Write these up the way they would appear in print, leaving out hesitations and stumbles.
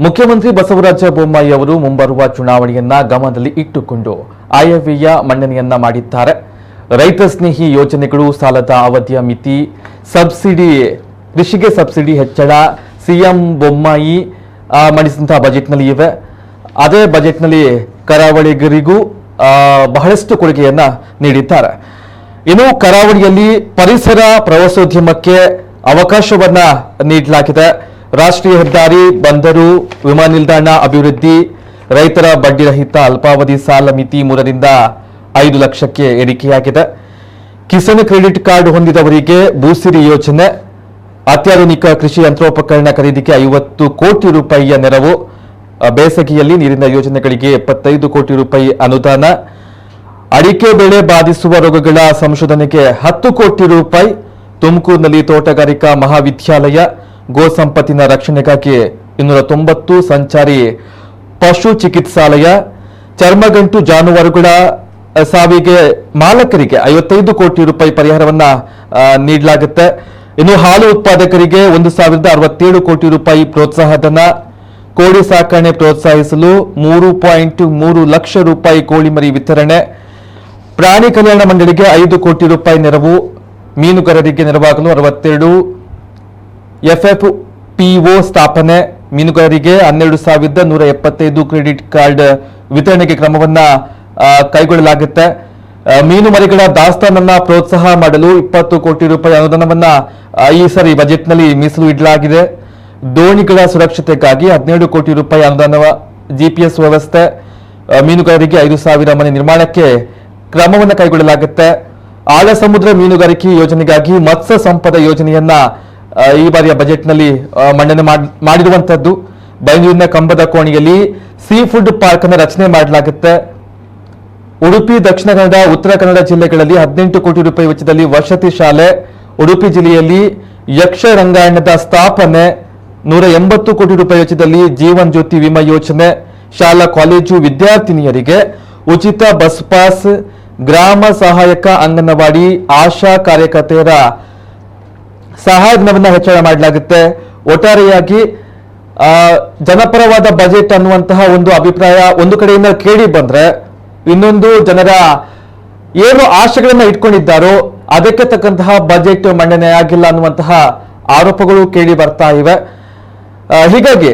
ಮುಖ್ಯಮಂತ್ರಿ ಬಸವರಾಜ ಬೊಮ್ಮಾಯಿ ಅವರು ಮುಂಬರುವ ಚುನಾವಣೆಯನ್ನ ಗಮನದಲ್ಲಿ ಇಟ್ಟುಕೊಂಡು ಆಯವ್ಯಯ ಮಂಡನೆಯನ್ನ ಮಾಡಿದ್ದಾರೆ. ರೈತ ಸ್ನೇಹಿ ಯೋಜನೆಗಳು, ಸಾಲದ ಅವಧಿಯ ಮಿತಿ, ಸಬ್ಸಿಡಿ, ಕೃಷಿಗೆ ಸಬ್ಸಿಡಿ ಹೆಚ್ಚಳ ಸಿಎಂ ಬೊಮ್ಮಾಯಿ ಮಂಡಿಸಿದಂತಹ ಬಜೆಟ್ನಲ್ಲಿ ಇವೆ. ಅದೇ ಬಜೆಟ್ನಲ್ಲಿ ಕರಾವಳಿಗರಿಗೂ ಬಹಳಷ್ಟು ಕೊಡುಗೆಯನ್ನ ನೀಡಿದ್ದಾರೆ. ಇನ್ನು ಕರಾವಳಿಯಲ್ಲಿ ಪರಿಸರ ಪ್ರವಾಸೋದ್ಯಮಕ್ಕೆ ಅವಕಾಶವನ್ನ ನೀಡಲಾಗಿದೆ. ರಾಷ್ಟ್ರೀಯ ಹೆದ್ದಾರಿ, ಬಂದರು, ವಿಮಾನ ನಿಲ್ದಾಣ ಅಭಿವೃದ್ಧಿ, ರೈತರ ಬಡ್ಡಿರಹಿತ ಅಲ್ಪಾವಧಿ ಸಾಲ ಮಿತಿ 3ರಿಂದ 5 ಲಕ್ಷಕ್ಕೆ ಏರಿಕೆಯಾಗಿದೆ. ಕಿಸಾನ್ ಕ್ರೆಡಿಟ್ ಕಾರ್ಡ್ ಹೊಂದಿದವರಿಗೆ ಭೂಸಿರಿ ಯೋಜನೆ, ಅತ್ಯಾಧುನಿಕ ಕೃಷಿ ಯಂತ್ರೋಪಕರಣ ಖರೀದಿಗೆ 50 ಕೋಟಿ ರೂಪಾಯಿಯ ನೆರವು, ಬೇಸಿಗೆಯಲ್ಲಿ ನೀರಿನ ಯೋಜನೆಗಳಿಗೆ 75 ಕೋಟಿ ರೂಪಾಯಿ ಅನುದಾನ, ಅಡಿಕೆ ಬೆಳೆ ಬಾಧಿಸುವ ರೋಗಗಳ ಸಂಶೋಧನೆಗೆ 10 ಕೋಟಿ ರೂಪಾಯಿ, ತುಮಕೂರಿನಲ್ಲಿ ತೋಟಗಾರಿಕಾ ಮಹಾವಿದ್ಯಾಲಯ, ಗೋ ಸಂಪತ್ತಿನ ರಕ್ಷಣೆಗಾಗಿ 290 ಸಂಚಾರಿ ಪಶು ಚಿಕಿತ್ಸಾಲಯ, ಚರ್ಮಗಂಟು ಜಾನುವಾರುಗಳ ಸಾವಿಗೆ ಮಾಲಕರಿಗೆ 55 ಕೋಟಿ ರೂಪಾಯಿ ಪರಿಹಾರವನ್ನ ನೀಡಲಾಗುತ್ತೆ. ಇನ್ನು ಹಾಲು ಉತ್ಪಾದಕರಿಗೆ 1067 ಕೋಟಿ ರೂಪಾಯಿ ಪ್ರೋತ್ಸಾಹಧನ, ಕೋಳಿ ಸಾಕಣೆ ಪ್ರೋತ್ಸಾಹಿಸಲು 3.3 ಲಕ್ಷ ರೂಪಾಯಿ ಕೋಳಿ ಮರಿ ವಿತರಣೆ, ಪ್ರಾಣಿ ಕಲ್ಯಾಣ ಮಂಡಳಿಗೆ 5 ಕೋಟಿ ರೂಪಾಯಿ ನೆರವು, ಮೀನುಗಾರರಿಗೆ ನೆರವಾಗಲು 62 FFPO ಸ್ಥಾಪನೆ, ಮೀನುಗಾರರಿಗೆ 12,175 ಕ್ರೆಡಿಟ್ ಕಾರ್ಡ್ ವಿತರಣೆಗೆ ಕ್ರಮವನ್ನ ಕೈಗೊಳ್ಳಲಾಗುತ್ತೆ. ಮೀನು ಮರಿಗಳ ದಾಸ್ತಾನನ್ನ ಪ್ರೋತ್ಸಾಹ ಮಾಡಲು 20 ಕೋಟಿ ರೂಪಾಯಿ ಅನುದಾನವನ್ನ ಈ ಸರಿ ಬಜೆಟ್ನಲ್ಲಿ ಮೀಸಲು ಇಡಲಾಗಿದೆ. ದೋಣಿಗಳ ಸುರಕ್ಷತೆಗಾಗಿ 17 ಕೋಟಿ ರೂಪಾಯಿ ಅನುದಾನ, GPS ವ್ಯವಸ್ಥೆ, ಮೀನುಗಾರರಿಗೆ 5,000 ಮನೆ ನಿರ್ಮಾಣಕ್ಕೆ ಕ್ರಮವನ್ನು ಕೈಗೊಳ್ಳಲಾಗುತ್ತೆ. ಆಳ ಸಮುದ್ರ ಮೀನುಗಾರಿಕೆ ಯೋಜನೆಗಾಗಿ ಮತ್ಸ್ಯ ಸಂಪದ ಯೋಜನೆಯನ್ನ ಈ ಬಾರಿಯ ಬಜೆಟ್ನಲ್ಲಿ ಮಂಡನೆ ಮಾಡಿರುವಂತದ್ದು. ಬೆಂಗಳೂರಿನ ಕಂಬದ ಕೋಣೆಯಲ್ಲಿ ಸೀ ಫುಡ್ ಪಾರ್ಕ್ ಅನ್ನು ರಚನೆ ಮಾಡಲಾಗುತ್ತೆ. ಉಡುಪಿ, ದಕ್ಷಿಣ ಕನ್ನಡ, ಉತ್ತರ ಕನ್ನಡ ಜಿಲ್ಲೆಗಳಲ್ಲಿ 18 ಕೋಟಿ ರೂಪಾಯಿ ವೆಚ್ಚದಲ್ಲಿ ವಸತಿ ಶಾಲೆ, ಉಡುಪಿ ಜಿಲ್ಲೆಯಲ್ಲಿ ಯಕ್ಷರಂಗಾಯಣದ ಸ್ಥಾಪನೆ, 180 ಕೋಟಿ ರೂಪಾಯಿ ವೆಚ್ಚದಲ್ಲಿ ಜೀವನ್ ಜ್ಯೋತಿ ವಿಮಾ ಯೋಜನೆ, ಶಾಲಾ ಕಾಲೇಜು ವಿದ್ಯಾರ್ಥಿನಿಯರಿಗೆ ಉಚಿತ ಬಸ್ ಪಾಸ್, ಗ್ರಾಮ ಸಹಾಯಕ, ಅಂಗನವಾಡಿ, ಆಶಾ ಕಾರ್ಯಕರ್ತೆಯರ ಸಹಾಯಧನವನ್ನ ಹೆಚ್ಚಳ ಮಾಡಲಾಗುತ್ತೆ. ಒಟ್ಟಾರೆಯಾಗಿ ಜನಪರವಾದ ಬಜೆಟ್ ಅನ್ನುವಂತಹ ಒಂದು ಅಭಿಪ್ರಾಯ ಒಂದು ಕಡೆಯಿಂದ ಕೇಳಿ ಬಂದ್ರೆ, ಇನ್ನೊಂದು ಜನರ ಏನು ಆಶೆಗಳನ್ನ ಇಟ್ಕೊಂಡಿದ್ದಾರೋ ಅದಕ್ಕೆ ತಕ್ಕಂತಹ ಬಜೆಟ್ ಮಂಡನೆ ಆಗಿಲ್ಲ ಅನ್ನುವಂತಹ ಆರೋಪಗಳು ಕೇಳಿ ಬರ್ತಾ ಇವೆ. ಹೀಗಾಗಿ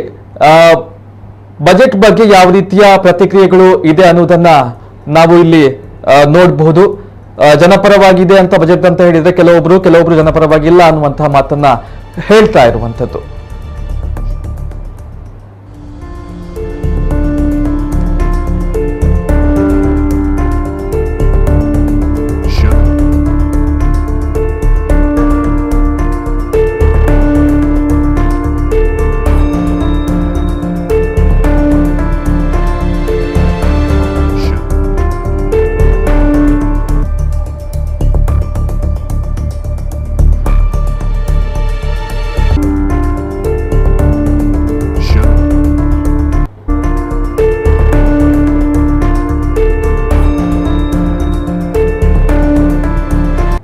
ಬಜೆಟ್ ಬಗ್ಗೆ ಯಾವ ರೀತಿಯ ಪ್ರತಿಕ್ರಿಯೆಗಳು ಇದೆ ಅನ್ನೋದನ್ನ ನಾವು ಇಲ್ಲಿ ನೋಡಬಹುದು. ಜನಪರವಾಗಿದೆ ಅಂತ ಬಜೆಟ್ ಅಂತ ಹೇಳಿದ್ರೆ ಕೆಲವೊಬ್ರು ಜನಪರವಾಗಿಲ್ಲ ಅನ್ನುವಂತಹ ಮಾತನ್ನ ಹೇಳ್ತಾ ಇರುವಂತದ್ದು.